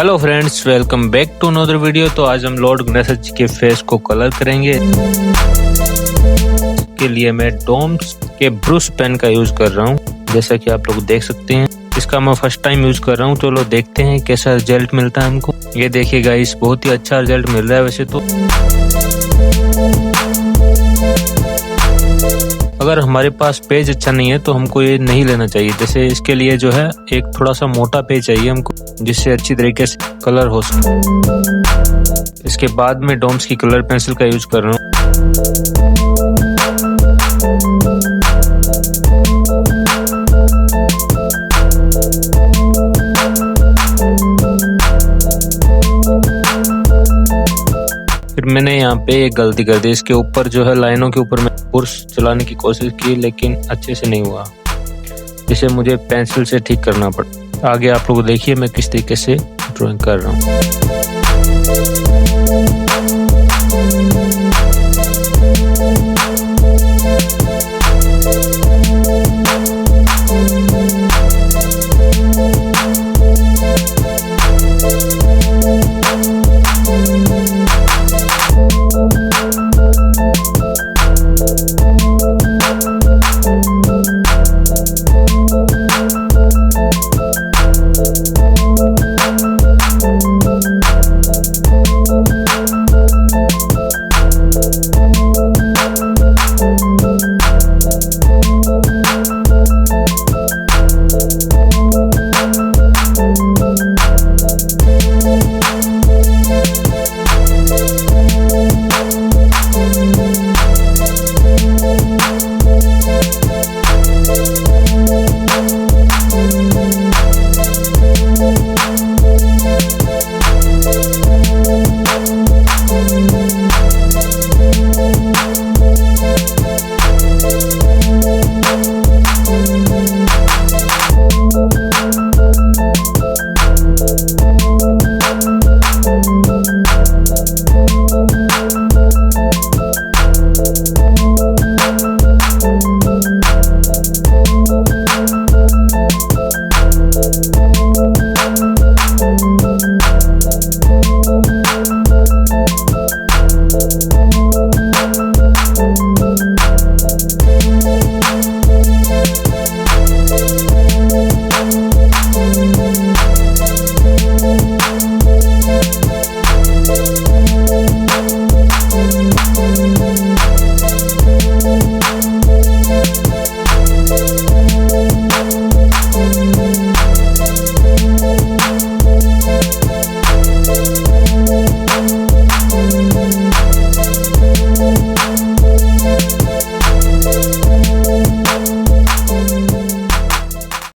Hello friends, welcome back to another video. तो आज हम लॉर्ड गणेश जी के फेस को कलर करेंगे। के लिए मैं डोम्स के ब्रश पेन का यूज कर रहा हूँ, जैसा कि आप लोग देख सकते हैं। इसका मैं फर्स्ट टाइम यूज कर रहा हूँ, चलो देखते हैं कैसा रिजल्ट मिलता है हमको। ये देखिए गाइस, बहुत ही अच्छा रिजल्ट मिल रहा है वैसे तो। अगर हमारे पास पेज अच्छा नहीं है तो हमको ये नहीं लेना चाहिए। जैसे इसके लिए जो है एक थोड़ा सा मोटा पेज चाहिए हमको, जिससे अच्छी तरीके से कलर हो सके। इसके बाद में डोम्स की कलर पेंसिल का यूज कर रहा हूँ। फिर मैंने यहाँ पे एक गलती कर दी, इसके ऊपर जो है लाइनों के ऊपर मैं ब्रश चलाने की कोशिश की, लेकिन अच्छे से नहीं हुआ, जिसे मुझे पेंसिल से ठीक करना पड़ा। आगे आप लोग देखिए मैं किस तरीके से ड्राइंग कर रहा हूँ।